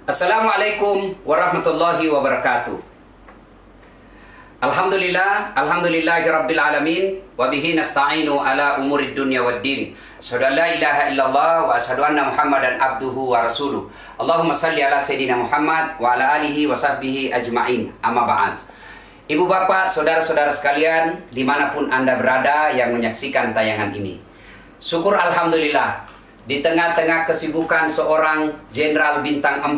Assalamualaikum warahmatullahi wabarakatuh. Alhamdulillahirabbil alamin wa bihi nasta'inu ala umurid dunya waddin. Asyhadu an la ilaha illallah wa asyhadu anna Muhammadan abduhu wa rasuluh. Allahumma salli ala sayidina Muhammad wa ala alihi wa sahbihi ajma'in. Amma ba'd. Ibu bapak, saudara-saudara sekalian, dimanapun Anda berada yang menyaksikan tayangan ini, syukur alhamdulillah, di tengah-tengah kesibukan seorang Jenderal Bintang 4,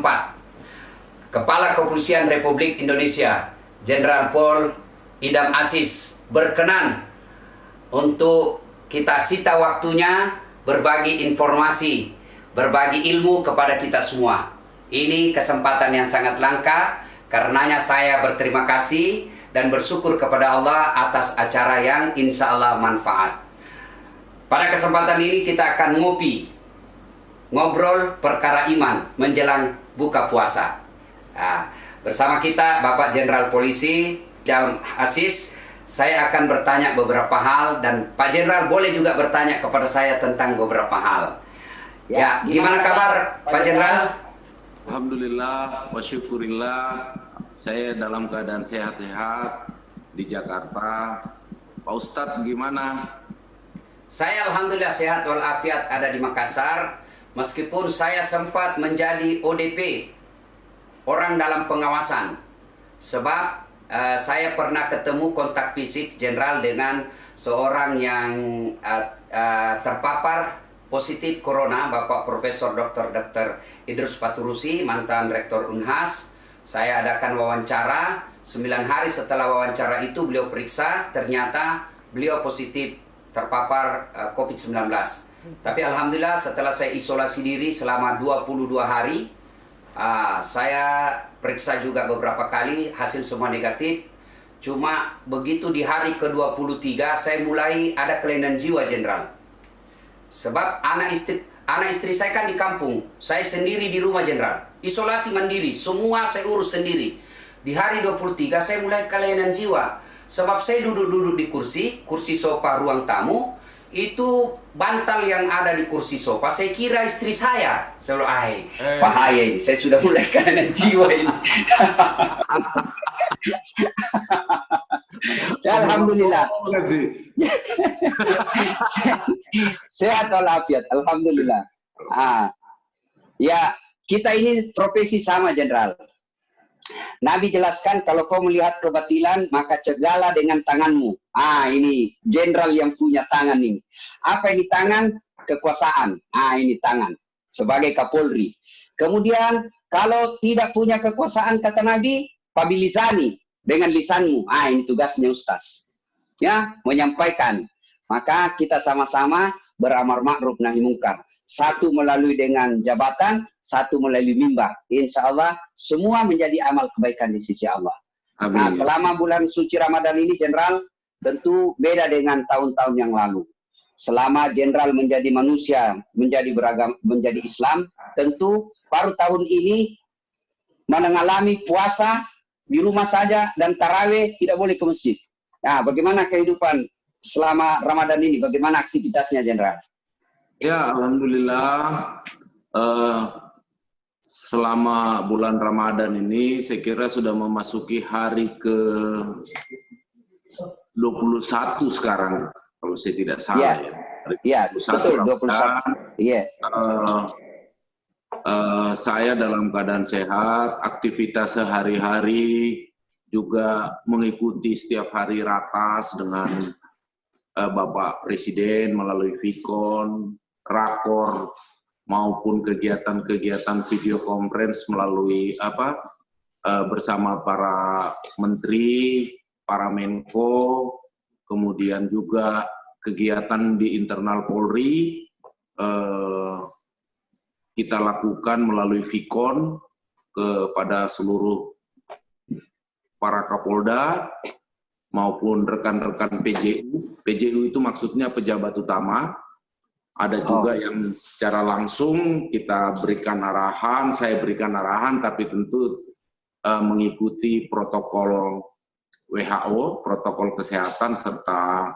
Kepala Kepolisian Republik Indonesia, Jenderal Pol Idam Aziz, berkenan untuk kita sita waktunya berbagi informasi, berbagi ilmu kepada kita semua. Ini kesempatan yang sangat langka, karenanya saya berterima kasih dan bersyukur kepada Allah atas acara yang insya Allah manfaat. Pada kesempatan ini kita akan ngobrol perkara iman menjelang buka puasa. Nah, bersama kita Bapak Jenderal Polisi Idam Aziz, saya akan bertanya beberapa hal dan Pak Jenderal boleh juga bertanya kepada saya tentang beberapa hal. Ya, gimana kabar Pak Jenderal? Alhamdulillah, wa syukurillah, saya dalam keadaan sehat-sehat di Jakarta. Pak Ustadz gimana? Saya alhamdulillah sehat walafiat ada di Makassar. Meskipun saya sempat menjadi ODP, orang dalam pengawasan, sebab saya pernah ketemu kontak fisik Jenderal dengan seorang yang terpapar positif corona, Bapak Profesor Dr. Idrus Paturusi, mantan Rektor Unhas. Saya adakan wawancara, 9 hari setelah wawancara itu beliau periksa, ternyata beliau positif terpapar COVID-19. Tapi alhamdulillah setelah saya isolasi diri selama 22 hari, saya periksa juga beberapa kali, hasil semua negatif. Cuma begitu di hari ke-23 saya mulai ada kelainan jiwa Jenderal. Sebab anak istri saya kan di kampung, saya sendiri di rumah Jenderal. Isolasi mandiri, semua saya urus sendiri. Di hari 23 saya mulai kelainan jiwa. Sebab saya duduk-duduk di kursi sofa ruang tamu, itu bantal yang ada di kursi sofa, saya kira istri saya. Saya bilang, bahaya ini, saya sudah mulai kelainan jiwa ini. Alhamdulillah. Sehat walafiat, alhamdulillah. Ya, kita ini profesi sama Jenderal. Nabi jelaskan kalau kau melihat kebatilan maka cegahlah dengan tanganmu. Ini Jenderal yang punya tangan ini. Apa ini tangan? Kekuasaan. Ini tangan sebagai Kapolri. Kemudian kalau tidak punya kekuasaan kata Nabi, pabilisani, dengan lisanmu. Ini tugasnya Ustaz. Ya, menyampaikan. Maka kita sama-sama beramar ma'ruf nahi mungkar. Satu melalui dengan jabatan, satu melalui mimbar. Insya Allah semua menjadi amal kebaikan di sisi Allah. Amin. Nah, selama bulan suci Ramadan ini Jenderal tentu beda dengan tahun-tahun yang lalu. Selama Jenderal menjadi manusia, menjadi beragam, menjadi Islam, tentu baru tahun ini mengalami puasa di rumah saja dan tarawih tidak boleh ke masjid. Nah, bagaimana kehidupan selama Ramadan ini? Bagaimana aktivitasnya Jenderal? Ya, alhamdulillah. Selama bulan Ramadan ini saya kira sudah memasuki hari ke 21 sekarang, kalau saya tidak salah ya. Iya, betul 21. Iya. Saya dalam keadaan sehat, aktivitas sehari-hari juga mengikuti setiap hari ratas dengan Bapak Presiden melalui Vikon, rakor, maupun kegiatan-kegiatan video conference melalui bersama para menteri, para menko, kemudian juga kegiatan di internal Polri kita lakukan melalui Vikon kepada seluruh para Kapolda maupun rekan-rekan PJU. PJU itu maksudnya pejabat utama. Ada juga yang secara langsung kita berikan arahan, saya berikan arahan, tapi tentu mengikuti protokol WHO, protokol kesehatan, serta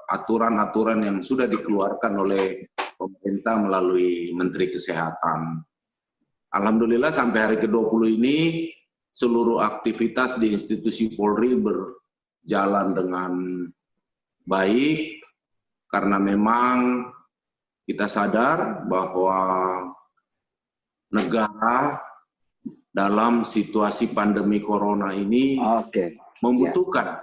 aturan-aturan yang sudah dikeluarkan oleh pemerintah melalui Menteri Kesehatan. Alhamdulillah sampai hari ke-20 ini seluruh aktivitas di institusi Polri berjalan dengan baik, karena memang kita sadar bahwa negara dalam situasi pandemi corona ini membutuhkan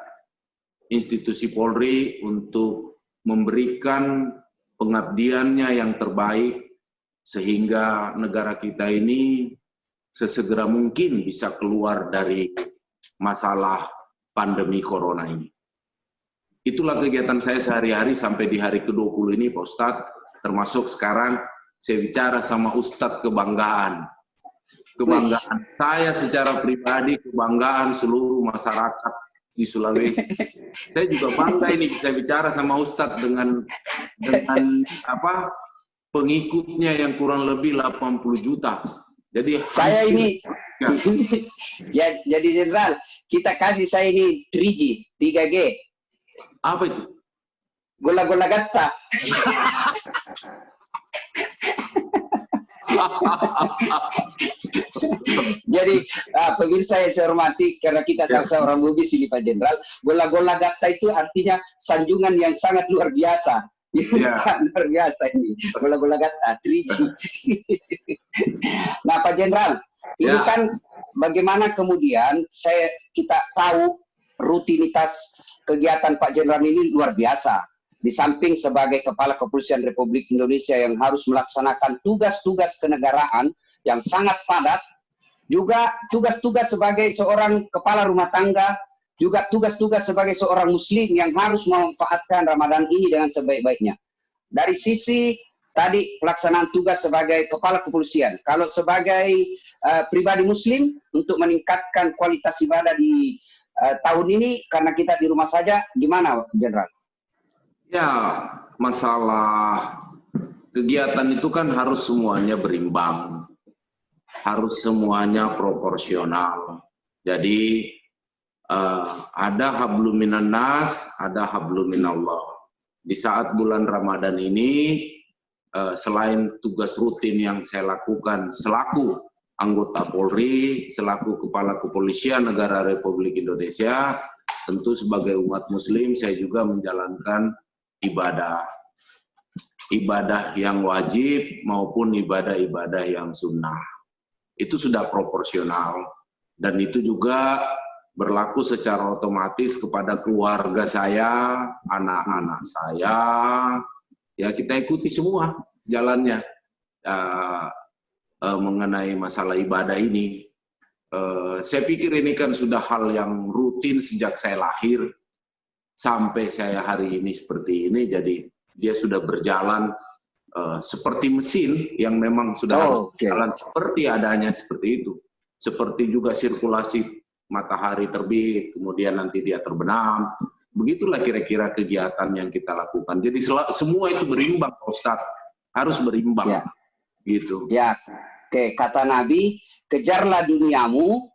institusi Polri untuk memberikan pengabdiannya yang terbaik, sehingga negara kita ini sesegera mungkin bisa keluar dari masalah pandemi corona ini. Itulah kegiatan saya sehari-hari sampai di hari ke-20 ini, Pak Ustadz. Termasuk sekarang saya bicara sama Ustadz kebanggaan. Kebanggaan saya secara pribadi, kebanggaan seluruh masyarakat di Sulawesi. Saya juga bangga ini bisa bicara sama Ustadz dengan pengikutnya yang kurang lebih 80 juta. Jadi saya ini ya, jadi Jenderal, kita kasih saya ini 3G, 3G. Apa itu? Gola-gola gatta. Jadi pemirsa yang saya hormati, karena kita sama-sama orang Bugis ini Pak Jenderal, gola-gola gatta itu artinya sanjungan yang sangat luar biasa. Luar biasa ini, gola-gola gatta, 3G. Nah Pak Jenderal, ini kan bagaimana kemudian kita tahu rutinitas kegiatan Pak Jenderal ini luar biasa. Di samping sebagai Kepala Kepolisian Republik Indonesia yang harus melaksanakan tugas-tugas kenegaraan yang sangat padat, juga tugas-tugas sebagai seorang kepala rumah tangga, juga tugas-tugas sebagai seorang muslim yang harus memanfaatkan Ramadan ini dengan sebaik-baiknya. Dari sisi tadi pelaksanaan tugas sebagai kepala kepolisian, kalau sebagai pribadi muslim untuk meningkatkan kualitas ibadah di tahun ini karena kita di rumah saja, gimana Jenderal? Ya, masalah kegiatan itu kan harus semuanya berimbang, harus semuanya proporsional. Jadi ada hablum minan nas, ada hablum minallah. Di saat bulan Ramadan ini, selain tugas rutin yang saya lakukan selaku anggota Polri, selaku Kepala Kepolisian Negara Republik Indonesia, tentu sebagai umat Muslim saya juga menjalankan ibadah yang wajib maupun ibadah-ibadah yang sunnah. Itu sudah proporsional, dan itu juga berlaku secara otomatis kepada keluarga saya, anak-anak saya. Ya, kita ikuti semua jalannya mengenai masalah ibadah ini. Saya pikir ini kan sudah hal yang rutin sejak saya lahir sampai saya hari ini seperti ini. Jadi dia sudah berjalan seperti mesin yang memang sudah harus berjalan seperti adanya seperti itu. Seperti juga sirkulasi matahari terbit, kemudian nanti dia terbenam. Begitulah kira-kira kegiatan yang kita lakukan. Jadi semua itu berimbang, Pak Ustadz. Harus berimbang. Ya. Gitu. Ya, kata Nabi, kejarlah duniamu,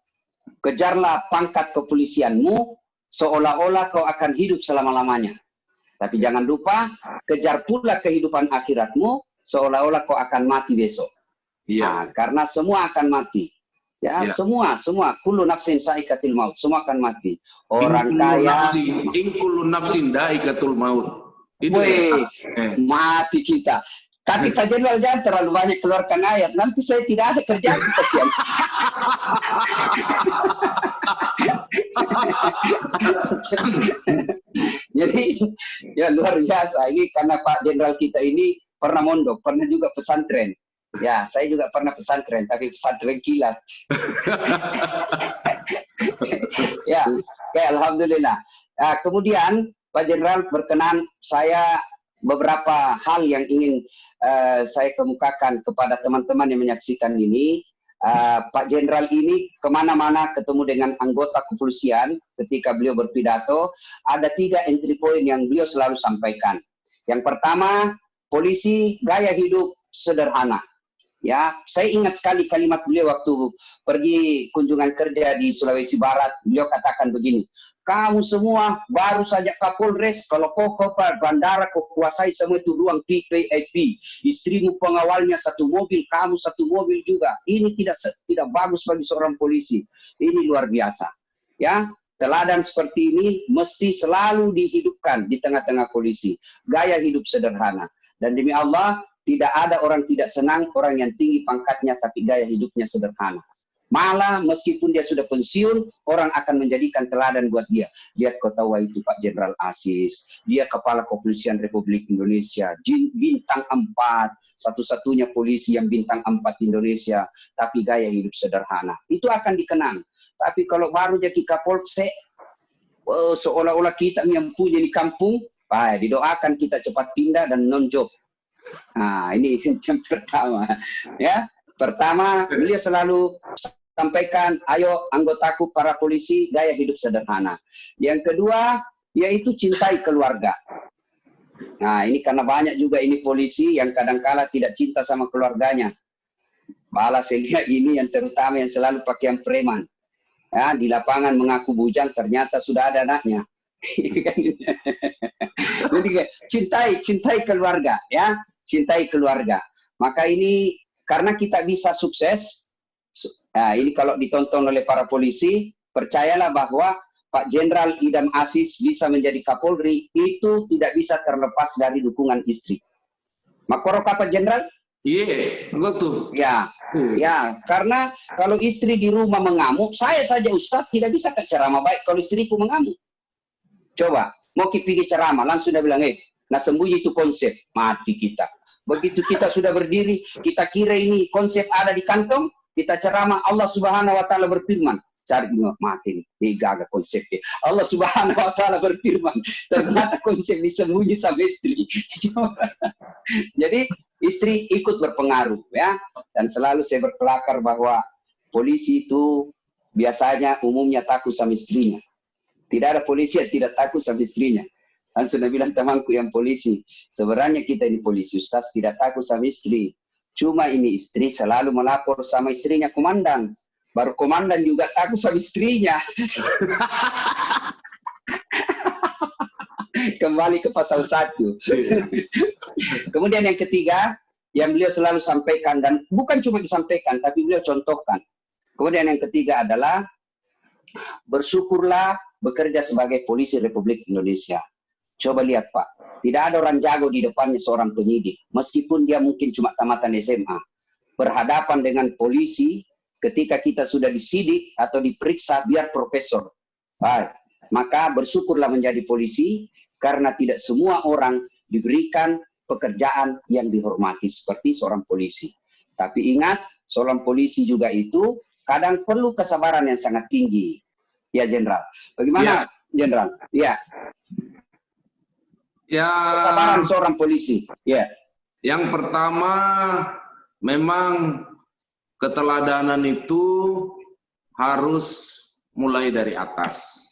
kejarlah pangkat kepolisianmu, seolah-olah kau akan hidup selama-lamanya. Tapi jangan lupa, kejar pula kehidupan akhiratmu, seolah-olah kau akan mati besok. Iya. Nah, karena semua akan mati. Ya, semua, kullu nafsin saikatil maut, semua akan mati. Orang kaya, kullu nafsin daikatul maut. Itu mati kita. Tapi Pak Jenderal jangan terlalu banyak keluarkan ayat, nanti saya tidak ada kerjaan, kasihan. Jadi ya luar biasa ini, karena Pak Jenderal kita ini pernah mondok, pernah juga pesantren. Ya, saya juga pernah pesantren, tapi pesantren kilat. Ya, oke, alhamdulillah. Kemudian Pak Jenderal berkenan, saya beberapa hal yang ingin saya kemukakan kepada teman-teman yang menyaksikan ini. Pak Jenderal ini kemana-mana ketemu dengan anggota kepolisian, ketika beliau berpidato, ada 3 entry point yang beliau selalu sampaikan. Yang pertama, polisi gaya hidup sederhana. Ya, saya ingat sekali kalimat beliau waktu pergi kunjungan kerja di Sulawesi Barat. Beliau katakan begini, kamu semua baru saja Kapolres, kalau kau ke bandara kau kuasai semua itu ruang VIP. Istrimu pengawalnya satu mobil, kamu satu mobil juga. Ini tidak bagus bagi seorang polisi. Ini luar biasa. Ya, teladan seperti ini mesti selalu dihidupkan di tengah-tengah polisi. Gaya hidup sederhana. Dan demi Allah, tidak ada orang tidak senang, orang yang tinggi pangkatnya tapi gaya hidupnya sederhana. Malah meskipun dia sudah pensiun, orang akan menjadikan teladan buat dia. Lihat kau tahu itu Pak Jenderal Asis, dia Kepala Kepolisian Republik Indonesia, bintang 4, satu-satunya polisi yang bintang 4 di Indonesia, tapi gaya hidup sederhana. Itu akan dikenang. Tapi kalau baru jadi Kapolsek, seolah-olah kita yang punya di kampung, didoakan kita cepat pindah dan non-job. Nah, ini yang pertama. Ya, pertama beliau selalu sampaikan, ayo anggotaku para polisi gaya hidup sederhana. Yang kedua, yaitu cintai keluarga. Nah, ini karena banyak juga ini polisi yang kadangkala tidak cinta sama keluarganya. Malah sehingga ini yang terutama yang selalu pakaian preman. Ya, di lapangan mengaku bujang, ternyata sudah ada anaknya. Jadi cintai keluarga, ya. Cintai keluarga. Maka ini karena kita bisa sukses, ini kalau ditonton oleh para polisi, percayalah bahwa Pak Jenderal Idam Aziz bisa menjadi Kapolri, itu tidak bisa terlepas dari dukungan istri. Makoro Pak Jenderal? Iya, betul. Ya, karena kalau istri di rumah mengamuk, saya saja Ustadz tidak bisa ceramah baik kalau istriku mengamuk. Coba, mau pergi ceramah, langsung dia bilang, nah sembunyi itu konsep, mati kita. Begitu kita sudah berdiri, kita kira ini konsep ada di kantong, kita ceramah, Allah Subhanahu wa Ta'ala berfirman, cari mati nih, gagal konsepnya. Allah Subhanahu wa Ta'ala berfirman, ternyata konsep disembunyi sama istri. Jadi istri ikut berpengaruh, ya. Dan selalu saya berkelakar bahwa polisi itu biasanya umumnya takut sama istrinya. Tidak ada polisi yang tidak takut sama istrinya. Dan sudah bilang temanku yang polisi, sebenarnya kita ini polisi, Ustaz tidak takut sama istri. Cuma ini istri selalu melapor sama istrinya komandan. Baru komandan juga takut sama istrinya. Kembali ke pasal 1. Kemudian yang ketiga, yang beliau selalu sampaikan, dan bukan cuma disampaikan, tapi beliau contohkan. Kemudian yang ketiga adalah, bersyukurlah bekerja sebagai polisi Republik Indonesia. Coba lihat Pak, tidak ada orang jago di depannya seorang penyidik, meskipun dia mungkin cuma tamatan SMA. Berhadapan dengan polisi, ketika kita sudah disidik atau diperiksa, biar profesor. Maka bersyukurlah menjadi polisi, karena tidak semua orang diberikan pekerjaan yang dihormati seperti seorang polisi. Tapi ingat, seorang polisi juga itu kadang perlu kesabaran yang sangat tinggi. Ya Jenderal, bagaimana Jenderal? Ya. Kesabaran seorang polisi. Ya. Yang pertama, memang keteladanan itu harus mulai dari atas.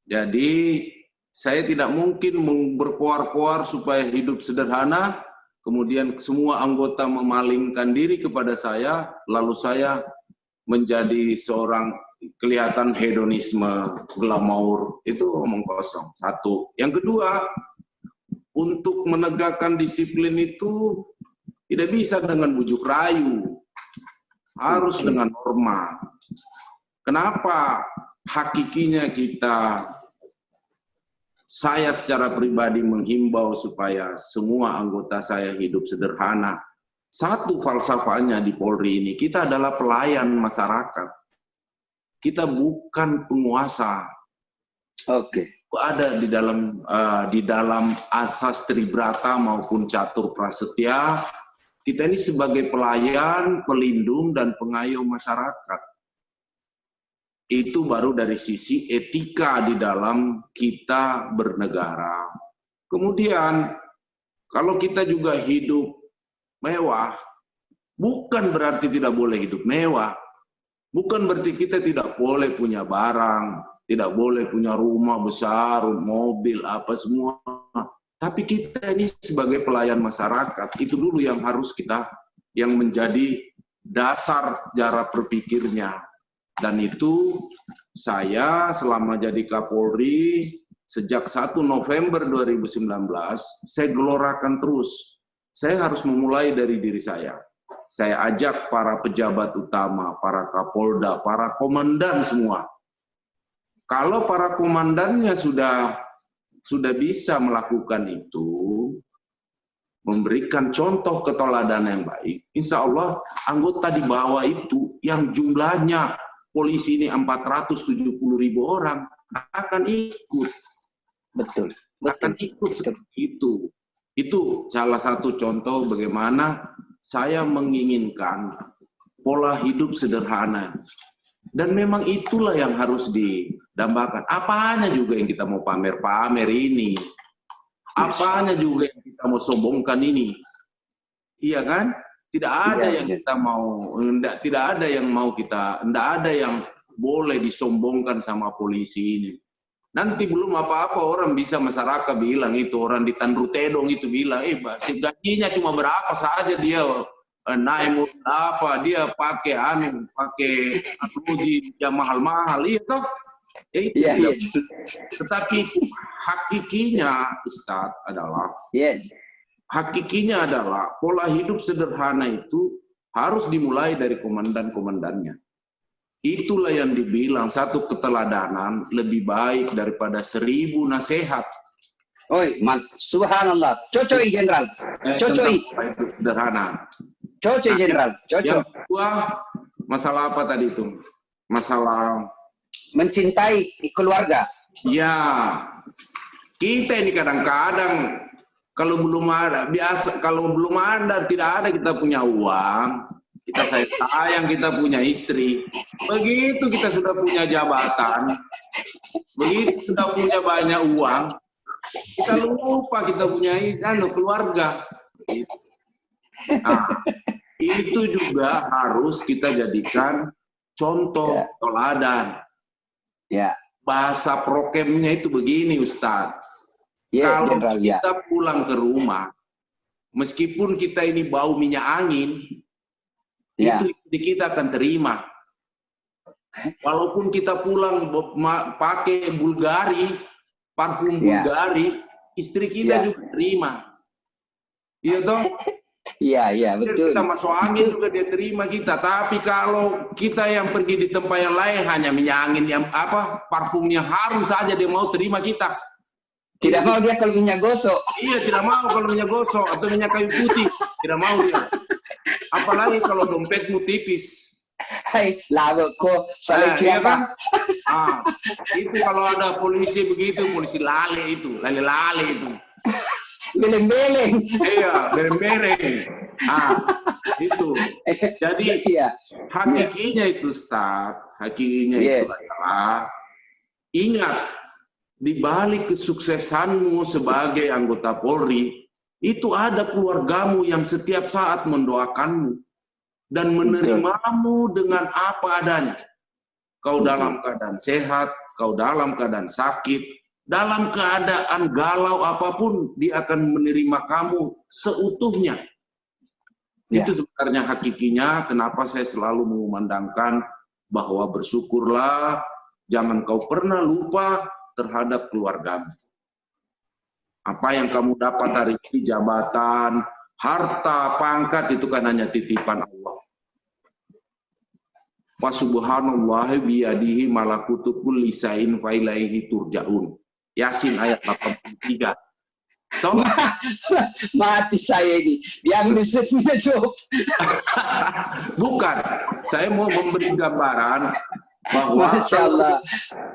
Jadi saya tidak mungkin berkoar-koar supaya hidup sederhana, kemudian semua anggota memalingkan diri kepada saya, lalu saya menjadi seorang kelihatan hedonisme, glamour, itu omong kosong. Satu. Yang kedua, untuk menegakkan disiplin itu tidak bisa dengan bujuk rayu, harus dengan norma. Kenapa hakikinya saya secara pribadi menghimbau supaya semua anggota saya hidup sederhana. Satu falsafahnya di Polri ini, kita adalah pelayan masyarakat. Kita bukan penguasa. Oke. Ada di dalam asas Tribrata maupun Catur Prasetya, kita ini sebagai pelayan, pelindung, dan pengayom masyarakat. Itu baru dari sisi etika di dalam kita bernegara. Kemudian, kalau kita juga hidup mewah, bukan berarti tidak boleh hidup mewah. Bukan berarti kita tidak boleh punya barang, tidak boleh punya rumah besar, mobil, apa semua. Tapi kita ini sebagai pelayan masyarakat, itu dulu yang harus kita yang menjadi dasar cara berpikirnya. Dan itu saya selama jadi Kapolri sejak 1 November 2019, saya gelorakan terus. Saya harus memulai dari diri saya. Saya ajak para pejabat utama, para Kapolda, para komandan semua. Kalau para komandannya sudah bisa melakukan itu, memberikan contoh keteladanan yang baik, insya Allah anggota di bawah itu yang jumlahnya polisi ini 470.000 orang akan ikut. Betul. Akan ikut seperti itu. Itu salah satu contoh bagaimana saya menginginkan pola hidup sederhana. Dan memang itulah yang harus didambakan. Apanya juga yang kita mau pamer-pamer ini. Apanya juga yang kita mau sombongkan ini. Iya kan? Tidak ada yang kita mau, tidak ada yang mau kita, tidak ada yang boleh disombongkan sama polisi ini. Nanti belum apa-apa orang bisa masyarakat bilang itu, orang di Tanru Tedong itu bilang, gajinya cuma berapa saja dia naik apa, dia pakai uji yang mahal-mahal, iya toh? Iya. Tetapi hakikinya, Ustadz, adalah hakikinya adalah pola hidup sederhana itu harus dimulai dari komandan-komandannya. Itulah yang dibilang satu keteladanan lebih baik daripada 1000 nasihat. Oi, subhanallah. Cocok Jenderal. Cocok. Sederhana. Cocok Jenderal. Cocok. Yang kedua, masalah apa tadi itu? Masalah mencintai keluarga. Ya. Kita ini kadang-kadang kalau belum ada tidak ada kita punya uang, kita sayang kita punya istri. Begitu kita sudah punya jabatan, begitu sudah punya banyak uang, kita lupa kita punya keluarga. Nah, itu juga harus kita jadikan contoh teladan. Bahasa prokemnya itu begini, Ustadz. Kalau kita pulang ke rumah, meskipun kita ini bau minyak angin, itu istri kita akan terima. Walaupun kita pulang pakai Bulgari, parfum Bulgari, istri kita juga terima. Iya toh? Iya, betul. Kita masuk angin juga dia terima kita. Tapi kalau kita yang pergi di tempat yang lain hanya minyak angin yang parfumnya harum saja dia mau terima kita. Tidak mau dia kalau minyak gosok. Iya, tidak mau kalau minyak gosok atau minyak kayu putih. Tidak mau dia. Apalagi kalau dompetmu tipis. Hai, lagu kok saling iya kan? Itu kalau ada polisi begitu, polisi lale itu. Itu. Beleng-beleng. Iya, beleng-beleng. Itu. Jadi, hakikinya itu, Ustaz. Hakikinya itu adalah, ingat, di balik kesuksesanmu sebagai anggota Polri, itu ada keluargamu yang setiap saat mendoakanmu dan menerimamu dengan apa adanya. Kau dalam keadaan sehat, kau dalam keadaan sakit, dalam keadaan galau apapun, dia akan menerima kamu seutuhnya. Itu sebenarnya hakikinya kenapa saya selalu mengumandangkan bahwa bersyukurlah, jangan kau pernah lupa terhadap keluargamu. Apa yang kamu dapat hari ini, jabatan, harta, pangkat, itu kan hanya titipan Allah. Wa subhanallahi biyadihi malakutu kulli syai'in fa ilaihi turja'un. Yasin ayat 83. Tahu? Mati saya ini. Yang risetnya jawab. Bukan. Saya mau memberi gambaran bahwa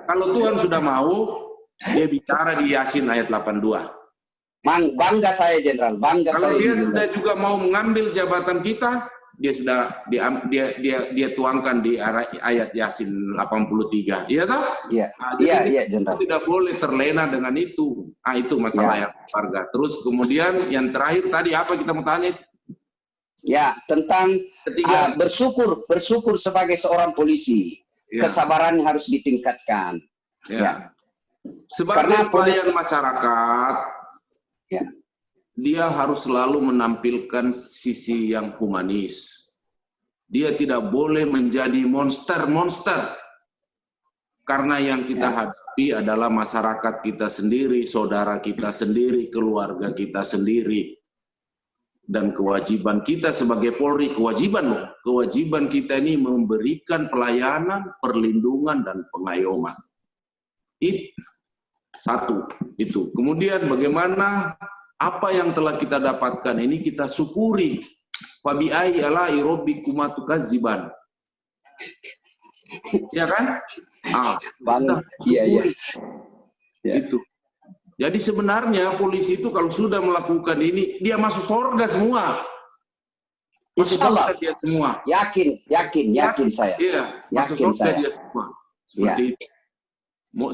kalau Tuhan sudah mau, dia bicara di Yasin ayat 82. Bangga saya, Jenderal. Bangga kalau saya. Dia sudah juga mau mengambil jabatan kita, dia sudah dia tuangkan di ayat Yasin 83. Iya toh? Iya. Iya, Jenderal. Tidak boleh terlena dengan itu. Itu masalah yang warga. Terus kemudian yang terakhir tadi apa kita mau tanya? Ya, tentang bersyukur sebagai seorang polisi. Kesabaran harus ditingkatkan. Sebagai pelayan masyarakat, dia harus selalu menampilkan sisi yang humanis. Dia tidak boleh menjadi monster-monster. Karena yang kita hadapi adalah masyarakat kita sendiri, saudara kita sendiri, keluarga kita sendiri. Dan kewajiban kita sebagai Polri, kewajiban kita ini memberikan pelayanan, perlindungan, dan pengayoman. Itu satu, itu. Kemudian bagaimana apa yang telah kita dapatkan ini kita syukuri. Fabi'ai ala'i rabbikuma tukadziban. Ya kan? Iya. Itu. Jadi sebenarnya polisi itu kalau sudah melakukan ini, dia masuk surga semua. Masuk surga dia semua. Yakin saya. Iya, masuk surga dia semua. Seperti itu.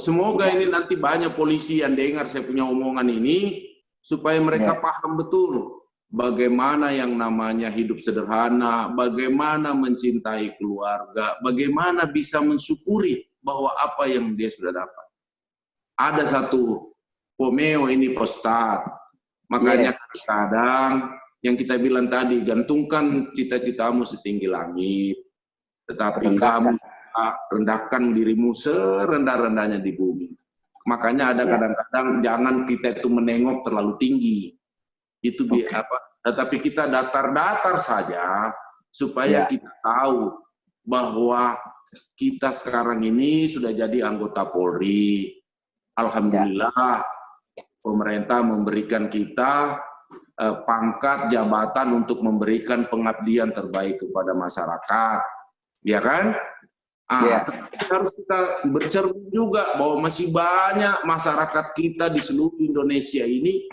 Semoga ini nanti banyak polisi yang dengar saya punya omongan ini, supaya mereka paham betul bagaimana yang namanya hidup sederhana, bagaimana mencintai keluarga, bagaimana bisa mensyukuri bahwa apa yang dia sudah dapat. Ada satu pomeo ini postat, makanya kadang yang kita bilang tadi, gantungkan cita-citamu setinggi langit, tetapi kamu rendahkan dirimu serendah-rendahnya di bumi. Makanya ada kadang-kadang jangan kita itu menengok terlalu tinggi. Itu tetapi kita datar-datar saja supaya kita tahu bahwa kita sekarang ini sudah jadi anggota Polri. Alhamdulillah pemerintah memberikan kita pangkat jabatan untuk memberikan pengabdian terbaik kepada masyarakat, ya kan? Harus kita bercermin juga bahwa masih banyak masyarakat kita di seluruh Indonesia ini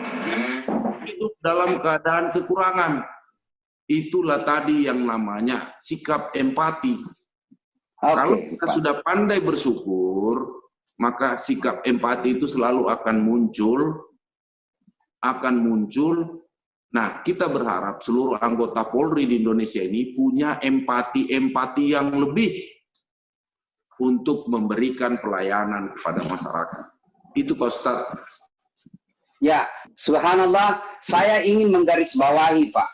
hidup dalam keadaan kekurangan. Itulah tadi yang namanya sikap empati. Kalau kita sudah pandai bersyukur, maka sikap empati itu selalu akan muncul. Nah, kita berharap seluruh anggota Polri di Indonesia ini punya empati yang lebih untuk memberikan pelayanan kepada masyarakat. Itu Pak Ustadz. Ya, subhanallah, saya ingin menggarisbawahi Pak.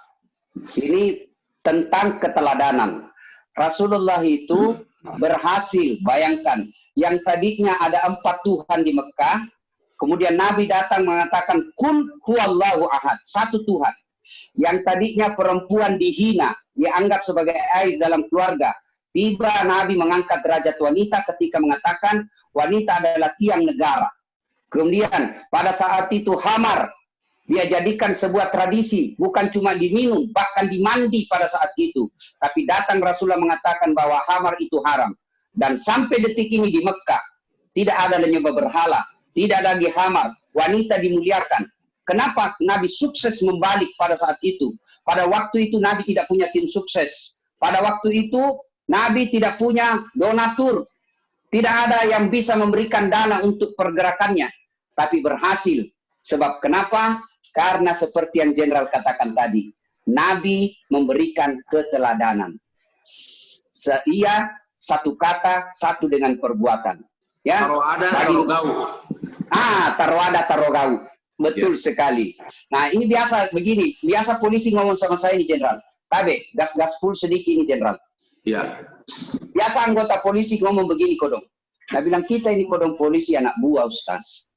Ini tentang keteladanan. Rasulullah itu berhasil, bayangkan, yang tadinya ada 4 Tuhan di Mekah, kemudian Nabi datang mengatakan, Kun huwallahu ahad, 1 Tuhan. Yang tadinya perempuan dihina, dianggap sebagai aib dalam keluarga, tiba Nabi mengangkat derajat wanita ketika mengatakan wanita adalah tiang negara. Kemudian pada saat itu khamar dia jadikan sebuah tradisi, bukan cuma diminum, bahkan dimandi pada saat itu. Tapi datang Rasulullah mengatakan bahwa khamar itu haram. Dan sampai detik ini di Mekah tidak ada menyembah berhala, tidak ada lagi khamar, wanita dimuliakan. Kenapa Nabi sukses membalik pada saat itu? Pada waktu itu Nabi tidak punya tim sukses. Pada waktu itu Nabi tidak punya donatur, tidak ada yang bisa memberikan dana untuk pergerakannya, tapi berhasil. Sebab kenapa? Karena seperti yang Jenderal katakan tadi, Nabi memberikan keteladanan. Ia satu kata, satu dengan perbuatan. Ya, taroada, tarogau. Taroada, tarogau. Betul sekali. Nah, ini biasa begini, biasa polisi ngomong sama saya ini Jenderal. Tabe, gas-gas full sedikit ini Jenderal. Ya. Biasa anggota polisi ngomong begini kodong. Nah bilang kita ini kodong polisi anak buah Ustaz.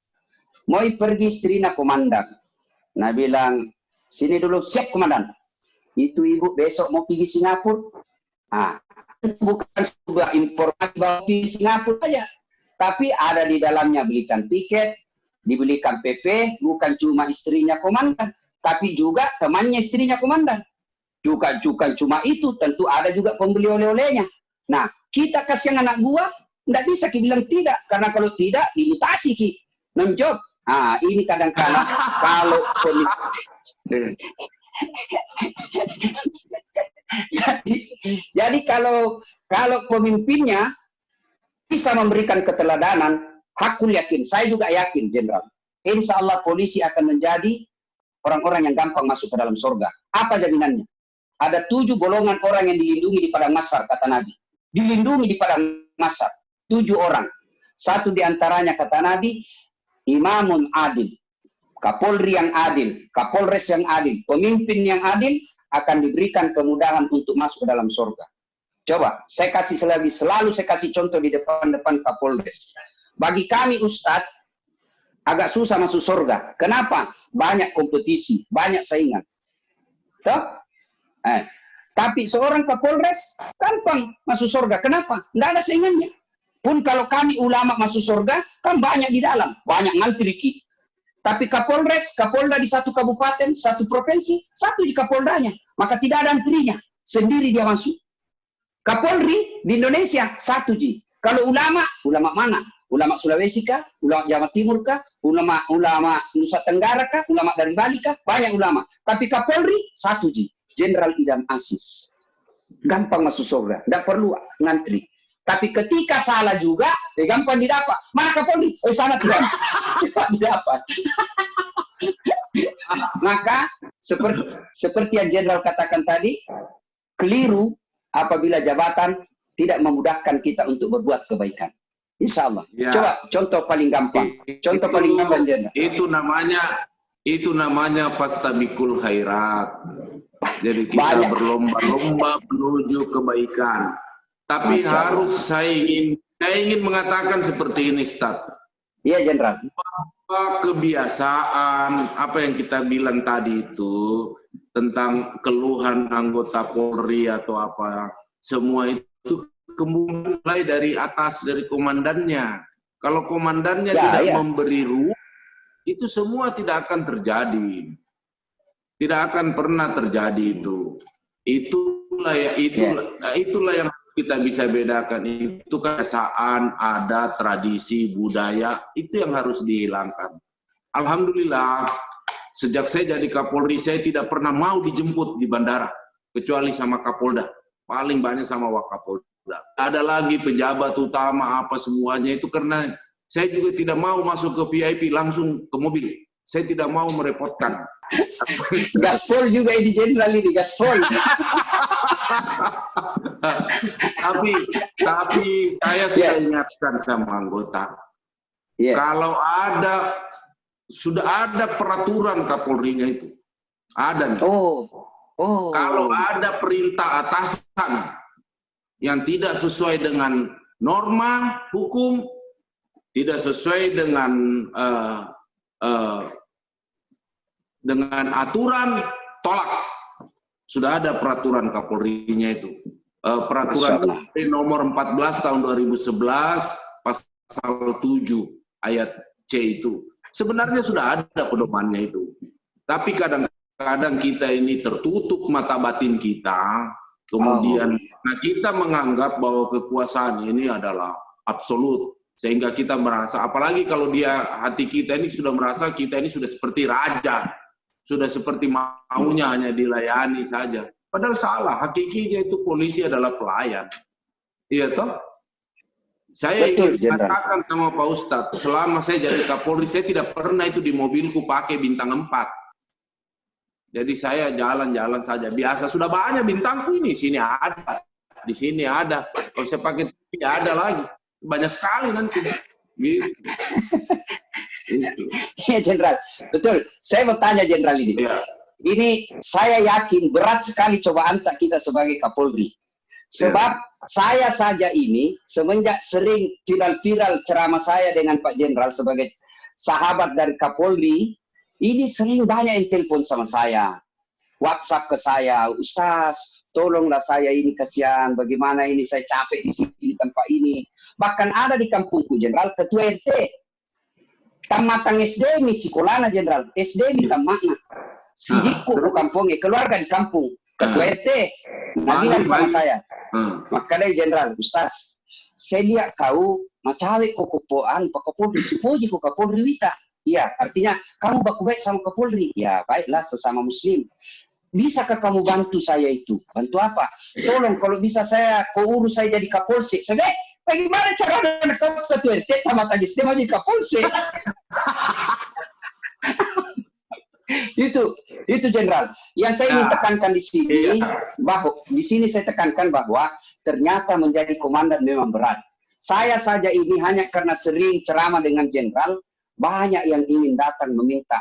Mau pergi istrinya komandan. Nah bilang sini dulu siap komandan. Itu ibu besok mau pergi Singapura. Bukan sebuah informasi bahwa pergi Singapura saja. Tapi ada di dalamnya belikan tiket, dibelikan PP, bukan cuma istrinya komandan, tapi juga temannya istrinya komandan. Juga cuma itu, tentu ada juga pembeli oleh-olehnya. Nah, kita kasihan anak buah, tidak bisa kita bilang tidak, karena kalau tidak, dimutasi ki. Menjawab. Ini kadang-kadang kalau jadi kalau pemimpinnya bisa memberikan keteladanan, aku yakin, saya juga yakin, Jenderal. Insya Allah polisi akan menjadi orang-orang yang gampang masuk ke dalam surga. Apa jaminannya? Ada 7 golongan orang yang dilindungi di padang mahsyar, kata Nabi. Dilindungi di padang mahsyar. 7 orang. Satu diantaranya, kata Nabi, imamun adil. Kapolri yang adil, Kapolres yang adil, pemimpin yang adil akan diberikan kemudahan untuk masuk ke dalam surga. Coba, saya kasih selalu saya kasih contoh di depan Kapolres. Bagi kami Ustadz, agak susah masuk surga. Kenapa? Banyak kompetisi, banyak saingan. Toh? Tapi seorang Kapolres gampang masuk surga. Kenapa? Tidak ada saingannya. Pun kalau kami ulama masuk surga, kan banyak di dalam, banyak ngantri. Tapi Kapolres, Kapolda di satu kabupaten, satu provinsi, satu di Kapoldanya. Maka tidak ada antrinya. Sendiri dia masuk. Kapolri di Indonesia, satu ji. Kalau ulama, ulama mana? Ulama Sulawesi kah? Ulama Jawa Timur kah? Ulama Nusa Tenggara kah? Ulama dari Bali kah? Banyak ulama. Tapi Kapolri, satu ji. Jenderal Idam Aziz. Gampang masuk surga. Tidak perlu ngantri. Tapi ketika salah juga, gampang didapat. Mana Kapolri? Sana tidak. Cepat didapat. Maka, seperti yang Jenderal katakan tadi, keliru apabila jabatan tidak memudahkan kita untuk berbuat kebaikan. Insya Allah. Ya. Coba contoh paling gampang. Contoh paling gampang, Jenderal. Itu namanya fastabikul khairat. Jadi kita berlomba-lomba menuju kebaikan. Tapi saya ingin mengatakan seperti ini, Ustaz. Iya, Jenderal. Bahwa kebiasaan apa yang kita bilang tadi itu tentang keluhan anggota Polri atau apa, semua itu mulai dari atas, dari komandannya. Kalau komandannya tidak memberi ruang, itu semua tidak akan terjadi. Tidak akan pernah terjadi itu. Itulah yang kita bisa bedakan. Itu kebiasaan, adat, tradisi, budaya, itu yang harus dihilangkan. Alhamdulillah, sejak saya jadi Kapolri, saya tidak pernah mau dijemput di bandara, kecuali sama Kapolda. Paling banyak sama Wakapolda. Ada lagi pejabat utama, apa semuanya itu, karena saya juga tidak mau masuk ke VIP langsung ke mobil. Saya tidak mau merepotkan. Gaspol juga ini Jenderal ini, gaspol. tapi saya sudah ingatkan sama anggota. Kalau sudah ada peraturan Kapolrinya itu. Ada nih. Kalau ada perintah atasan yang tidak sesuai dengan norma hukum, tidak sesuai dengan aturan, tolak. Sudah ada peraturan Kapolrinya itu. Peraturan Kapolri nomor 14 tahun 2011 pasal 7 ayat C itu. Sebenarnya sudah ada pedomannya itu. Tapi kadang-kadang kita ini tertutup mata batin kita, kemudian kita menganggap bahwa kekuasaan ini adalah absolut. Sehingga kita merasa, apalagi kalau hati kita ini sudah merasa kita ini sudah seperti raja, sudah seperti maunya hanya dilayani saja. Padahal salah, hakikinya itu polisi adalah pelayan. Iya toh? Saya ingin katakan sama Pak Ustadz, selama saya jadi Kapolri, saya tidak pernah itu di mobilku pakai bintang 4. Jadi saya jalan-jalan saja. Biasa, sudah banyak bintangku ini. Sini ada, di sini ada. Kalau saya pakai TV ada lagi. Banyak sekali nanti. Gitu. Iya, Jenderal. Betul. Saya mau tanya Jenderal ini. Ya. Ini saya yakin berat sekali cobaan kita sebagai Kapolri. Sebab saya saja ini semenjak sering viral-viral ceramah saya dengan Pak Jenderal sebagai sahabat dari Kapolri, ini sering banyak yang telepon sama saya. WhatsApp ke saya, Ustaz, tolonglah saya ini kasihan, bagaimana ini saya capek di sini di tempat ini. Bahkan ada di kampungku Jenderal ketua RT. Tamatang SD ni sekolahnya Jenderal, SD ni tamatna. Sidiku ke kampungnya, keluarga di kampung. Ketua RT, bilang sama saya. Maka dari Jenderal, Ustaz, saya lihat kau macawe kok kepoan Pak Kapolri, sepuji kok Kapolri Wita. Iya, artinya kamu baku baik sama Kapolri. Ya, baiklah sesama Muslim. Bisakah kamu bantu saya itu? Bantu apa? Tolong kalau bisa kau urus saya jadi Kapolsek. Saya bagaimana caranya kau ketua RT tamat lagi mau jadi Kapolsek? itu Jenderal. Yang saya ingin tekankan di sini saya tekankan bahwa ternyata menjadi komandan memang berat. Saya saja ini hanya karena sering ceramah dengan Jenderal, banyak yang ingin datang meminta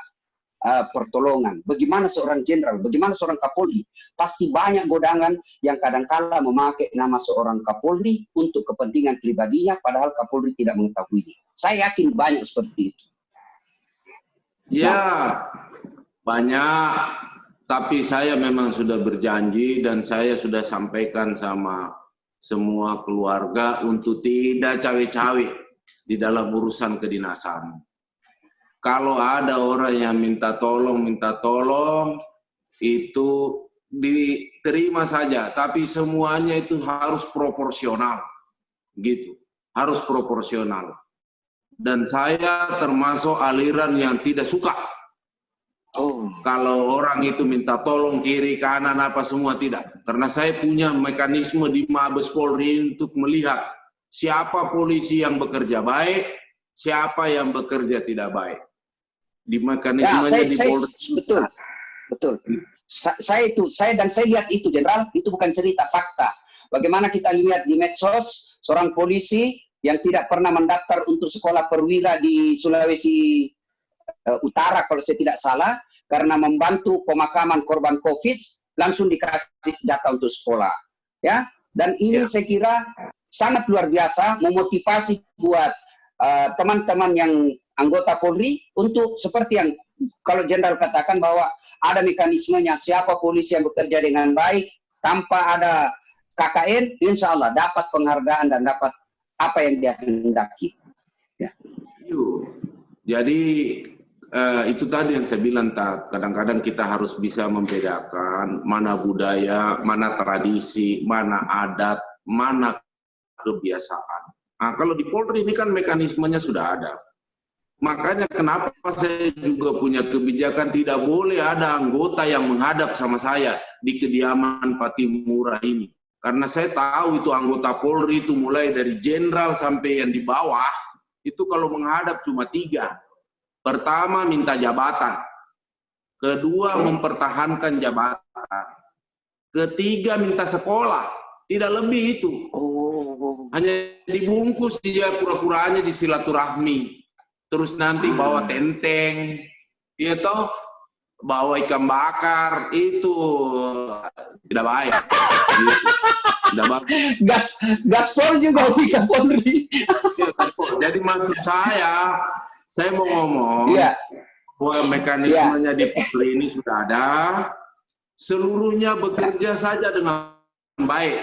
pertolongan. Bagaimana seorang jenderal, bagaimana seorang Kapolri? Pasti banyak godangan yang kadangkala memakai nama seorang Kapolri untuk kepentingan pribadinya, padahal Kapolri tidak mengetahui. Saya yakin banyak seperti itu. Ya, banyak. Tapi saya memang sudah berjanji dan saya sudah sampaikan sama semua keluarga untuk tidak cawe-cawe di dalam urusan kedinasan. Kalau ada orang yang minta tolong, itu diterima saja. Tapi semuanya itu harus proporsional, gitu. Harus proporsional. Dan saya termasuk aliran yang tidak suka. Kalau orang itu minta tolong kiri, kanan, apa semua tidak. Karena saya punya mekanisme di Mabes Polri untuk melihat siapa polisi yang bekerja baik, siapa yang bekerja tidak baik. Di mekanismenya di Polri. Betul. Saya lihat itu, Jenderal, itu bukan cerita, fakta. Bagaimana kita lihat di medsos, seorang polisi yang tidak pernah mendaftar untuk sekolah perwira di Sulawesi Utara kalau saya tidak salah, karena membantu pemakaman korban COVID, langsung dikasih jatah untuk sekolah. Ya, dan ini saya kira sangat luar biasa, memotivasi buat teman-teman yang anggota Polri untuk seperti yang kalau Jenderal katakan bahwa ada mekanismenya, siapa polisi yang bekerja dengan baik, tanpa ada KKN, insya Allah dapat penghargaan dan dapat apa yang dia hendaki. Ya. Jadi itu tadi yang saya bilang, kadang-kadang kita harus bisa membedakan mana budaya, mana tradisi, mana adat, mana kebiasaan. Nah, kalau di Polri ini kan mekanismenya sudah ada. Makanya kenapa saya juga punya kebijakan tidak boleh ada anggota yang menghadap sama saya di kediaman Patimura ini. Karena saya tahu itu anggota Polri itu mulai dari jenderal sampai yang di bawah, itu kalau menghadap cuma 3. Pertama, minta jabatan. Kedua, mempertahankan jabatan. Ketiga, minta sekolah. Tidak lebih itu. Hanya dibungkus dia pura-puranya di silaturahmi. Terus nanti bawa tenteng. Ya toh, bawa ikan bakar. Itu tidak baik. Tidak bagus. Gaspol juga ikan Polri. Ya, gaspol. Jadi maksud saya mau ngomong bahwa mekanismenya di Polri ini sudah ada, seluruhnya bekerja saja dengan baik,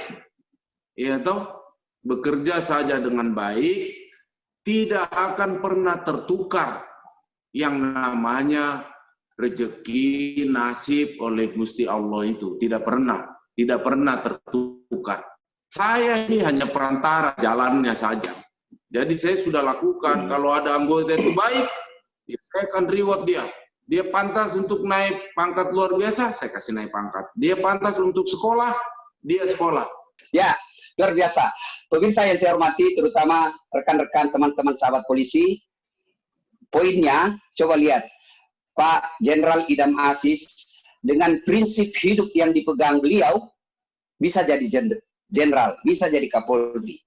ya toh, bekerja saja dengan baik, tidak akan pernah tertukar yang namanya rezeki nasib oleh Gusti Allah itu, tidak pernah tertukar. Saya ini hanya perantara jalannya saja. Jadi saya sudah lakukan, kalau ada anggota itu baik, ya saya akan reward dia. Dia pantas untuk naik pangkat luar biasa, saya kasih naik pangkat. Dia pantas untuk sekolah, dia sekolah. Ya, luar biasa. Pemirsa yang saya hormati, terutama rekan-rekan teman-teman sahabat polisi, poinnya, coba lihat. Pak Jenderal Idam Aziz, dengan prinsip hidup yang dipegang beliau, bisa jadi jenderal, bisa jadi Kapolri.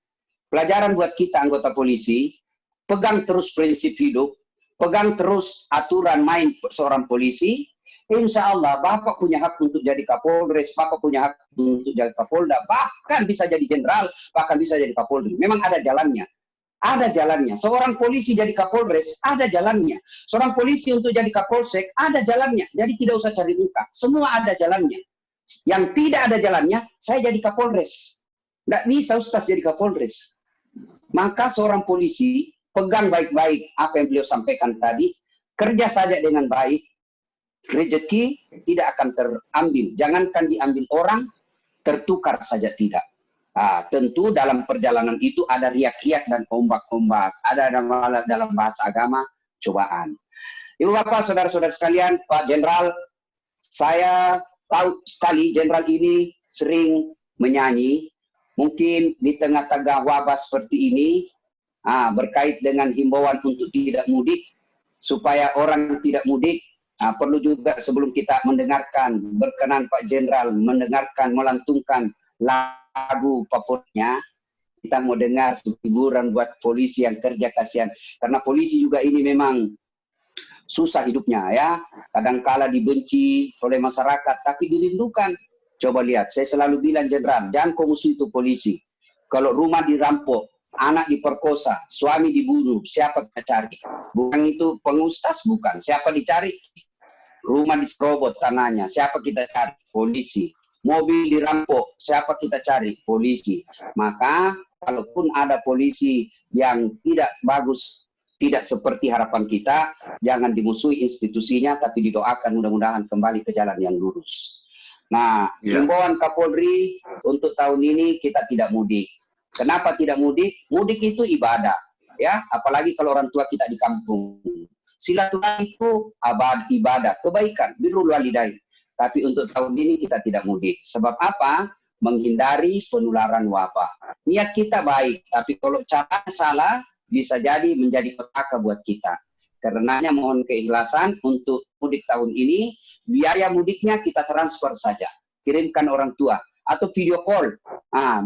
Pelajaran buat kita anggota polisi, pegang terus prinsip hidup, pegang terus aturan main seorang polisi, insya Allah Bapak punya hak untuk jadi Kapolres, Bapak punya hak untuk jadi Kapolda, bahkan bisa jadi jenderal, bahkan bisa jadi Kapolri. Memang ada jalannya. Ada jalannya. Seorang polisi jadi Kapolres, ada jalannya. Seorang polisi untuk jadi Kapolsek, ada jalannya. Jadi tidak usah cari muka. Semua ada jalannya. Yang tidak ada jalannya, saya jadi Kapolres. Nggak bisa Ustaz jadi Kapolres. Maka seorang polisi pegang baik-baik apa yang beliau sampaikan tadi, kerja saja dengan baik, rezeki tidak akan terambil. Jangankan diambil orang, tertukar saja tidak. Tentu dalam perjalanan itu ada riak-riak dan ombak-ombak. Ada dalam bahasa agama, cobaan. Ibu Bapak, saudara-saudara sekalian, Pak Jenderal, saya tahu sekali Jenderal ini sering menyanyi. Mungkin di tengah-tengah wabah seperti ini, berkait dengan himbauan untuk tidak mudik, supaya orang tidak mudik, perlu juga sebelum kita mendengarkan, berkenan Pak Jenderal mendengarkan, melantungkan lagu favoritnya, kita mau dengar hiburan buat polisi yang kerja kasihan. Karena polisi juga ini memang susah hidupnya ya. Kadangkala dibenci oleh masyarakat, tapi dirindukan. Coba lihat, saya selalu bilang Jenderal, jangan kau musuh itu polisi. Kalau rumah dirampok, anak diperkosa, suami dibunuh, siapa kita cari? Bukan itu pengustas, bukan. Siapa dicari? Rumah diserobot tanahnya, siapa kita cari? Polisi. Mobil dirampok, siapa kita cari? Polisi. Maka kalaupun ada polisi yang tidak bagus, tidak seperti harapan kita, jangan dimusuhi institusinya, tapi didoakan mudah-mudahan kembali ke jalan yang lurus. Nah, himbauan Kapolri untuk tahun ini kita tidak mudik. Kenapa tidak mudik? Mudik itu ibadah, ya. Apalagi kalau orang tua kita di kampung. Silaturahmi itu ibadah, kebaikan, birrul walidain. Tapi untuk tahun ini kita tidak mudik. Sebab apa? Menghindari penularan wabah. Niat kita baik, tapi kalau cara salah, bisa jadi menjadi petaka buat kita. Karenanya mohon keikhlasan untuk mudik tahun ini, biaya mudiknya kita transfer saja. Kirimkan orang tua. Atau video call.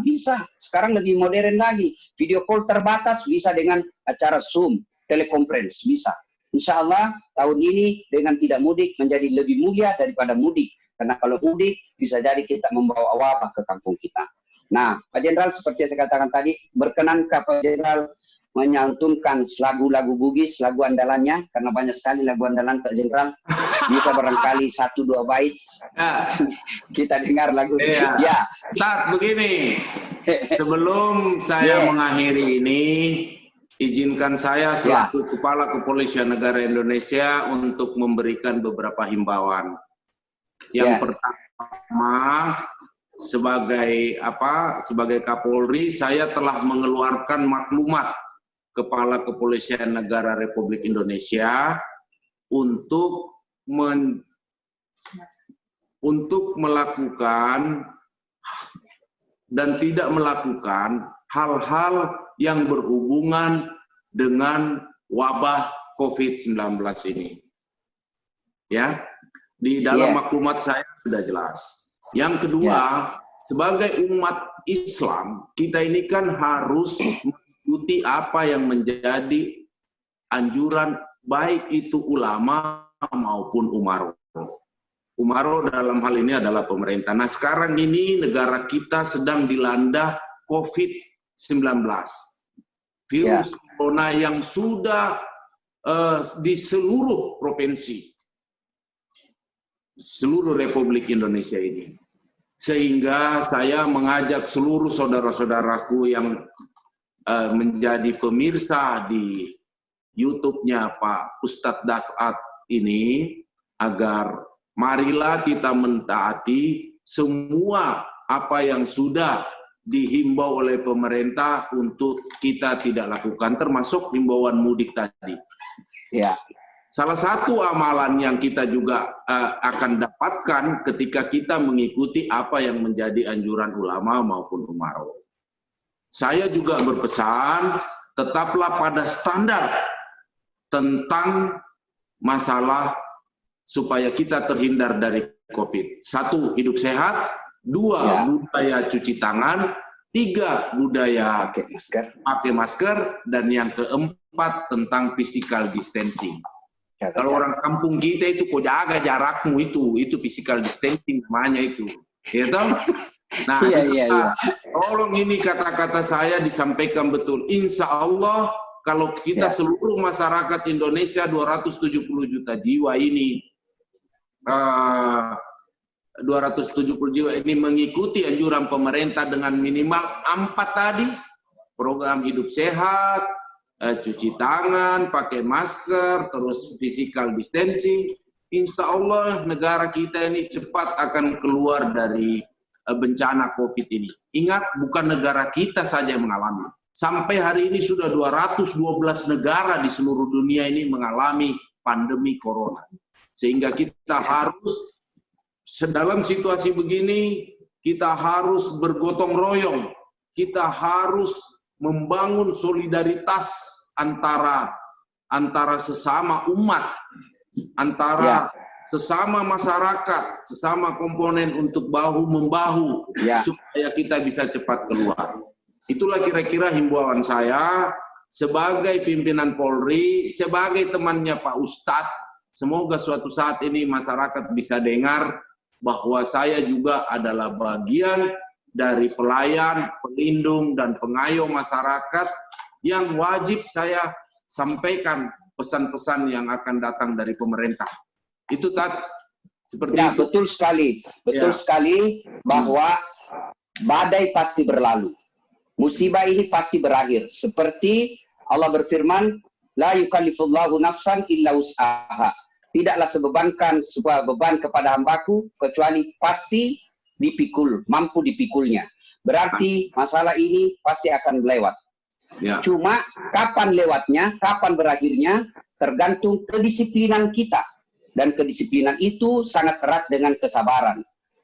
Bisa. Sekarang lebih modern lagi. Video call terbatas bisa dengan acara Zoom, telekonferensi, bisa. Insya Allah tahun ini dengan tidak mudik menjadi lebih mulia daripada mudik. Karena kalau mudik bisa jadi kita membawa wabah ke kampung kita. Nah, Pak Jenderal seperti yang saya katakan tadi, berkenankah Pak Jenderal menyantunkan lagu-lagu Bugis, lagu andalannya? Karena banyak sekali lagu andalan Pak Jenderal. Bisa barangkali 1-2 bait. Kita dengar lagu. Ya. Tat, begini. Sebelum saya mengakhiri ini, izinkan saya selaku Kepala Kepolisian Negara Indonesia untuk memberikan beberapa himbauan. Yang pertama, sebagai Kapolri, saya telah mengeluarkan maklumat Kepala Kepolisian Negara Republik Indonesia untuk melakukan dan tidak melakukan hal-hal yang berhubungan dengan wabah COVID-19 ini. Ya, di dalam maklumat saya sudah jelas. Yang kedua, sebagai umat Islam, kita ini kan harus mengikuti apa yang menjadi anjuran baik itu ulama maupun umaro. Umaro dalam hal ini adalah pemerintah. Nah, sekarang ini negara kita sedang dilanda COVID-19. Virus corona yang sudah di seluruh provinsi, seluruh Republik Indonesia ini. Sehingga saya mengajak seluruh saudara-saudaraku yang menjadi pemirsa di YouTube-nya Pak Ustadz Dasat ini, agar marilah kita mentaati semua apa yang sudah dihimbau oleh pemerintah untuk kita tidak lakukan, termasuk himbauan mudik tadi. Salah satu amalan yang kita juga akan dapatkan ketika kita mengikuti apa yang menjadi anjuran ulama maupun umaro. Saya juga berpesan, tetaplah pada standar tentang masalah supaya kita terhindar dari COVID. 1, hidup sehat. 2, budaya cuci tangan. 3, budaya pakai masker. Dan yang keempat, tentang physical distancing. Kalau orang kampung kita itu, kok jaga jarakmu itu physical distancing namanya itu. Gitu? Nah, tolong ini kata-kata saya disampaikan betul. Insya Allah, kalau kita seluruh masyarakat Indonesia 270 juta jiwa ini, 270 jiwa ini mengikuti anjuran pemerintah dengan minimal 4 tadi, program hidup sehat, cuci tangan, pakai masker, terus physical distancing, insya Allah negara kita ini cepat akan keluar dari bencana COVID ini. Ingat, bukan negara kita saja yang mengalami. Sampai hari ini sudah 212 negara di seluruh dunia ini mengalami pandemi corona. Sehingga kita harus, dalam situasi begini, kita harus bergotong royong. Kita harus membangun solidaritas antara sesama umat, antara sesama masyarakat, sesama komponen untuk bahu-membahu, supaya kita bisa cepat keluar. Itulah kira-kira himbauan saya sebagai pimpinan Polri, sebagai temannya Pak Ustadz, semoga suatu saat ini masyarakat bisa dengar bahwa saya juga adalah bagian dari pelayan, pelindung, dan pengayom masyarakat yang wajib saya sampaikan pesan-pesan yang akan datang dari pemerintah. Itu seperti ya, itu. Betul sekali bahwa badai pasti berlalu. Musibah ini pasti berakhir. Seperti Allah berfirman, la yukallifullahu nafsan illa wus'aha. Tidaklah sebebankan sebuah beban kepada hambaku kecuali pasti mampu dipikulnya. Berarti masalah ini pasti akan lewat. Ya. Cuma kapan lewatnya, kapan berakhirnya, tergantung kedisiplinan kita. Dan kedisiplinan itu sangat erat dengan kesabaran.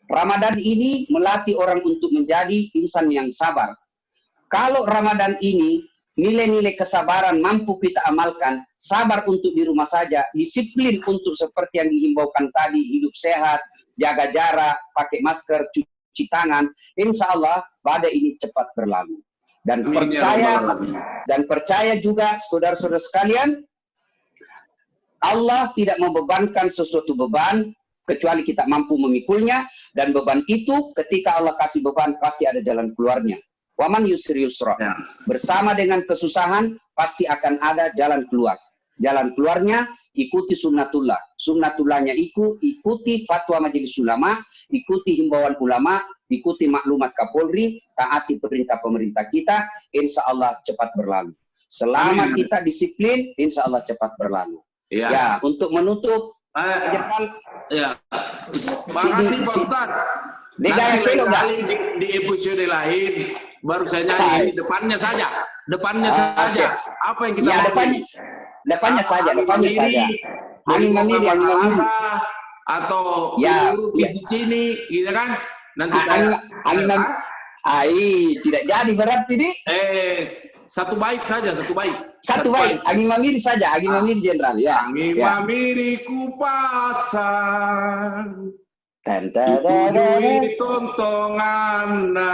Ramadan ini melatih orang untuk menjadi insan yang sabar. Kalau Ramadan ini nilai-nilai kesabaran mampu kita amalkan, sabar untuk di rumah saja, disiplin untuk seperti yang dihimbaukan tadi, hidup sehat, jaga jarak, pakai masker, cuci tangan, insya Allah badai ini cepat berlalu. Dan percaya juga saudara-saudara sekalian, Allah tidak membebankan sesuatu beban kecuali kita mampu memikulnya, dan beban itu ketika Allah kasih beban pasti ada jalan keluarnya. Waman yusri yusra. Bersama dengan kesusahan pasti akan ada jalan keluar. Jalan keluarnya ikuti sunnatullah. Sunnatullahnya ikuti fatwa majelis ulama, ikuti himbauan ulama, ikuti maklumat Kapolri, taati perintah pemerintah kita, insya Allah cepat berlalu. Selama kita disiplin, insya Allah cepat berlalu. Ya, untuk menutup, makasih Pak Ustadz. Nanti kali di episode lain baru saya nyanyi depannya saja. Apa yang kita depannya saja. Angin memiri atau di sini, gitu kan? Nanti tidak jadi berat ini. Satu bait saja, satu bait. Angin mamiri saja, angin mamiri jenderal. Ya. Angin mamiri ku pasang. Ujui tontonganna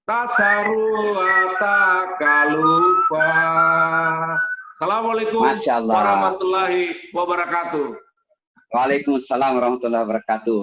tasarua takalupa. Assalamualaikum warahmatullahi wabarakatuh. Waalaikumsalam warahmatullahi wabarakatuh.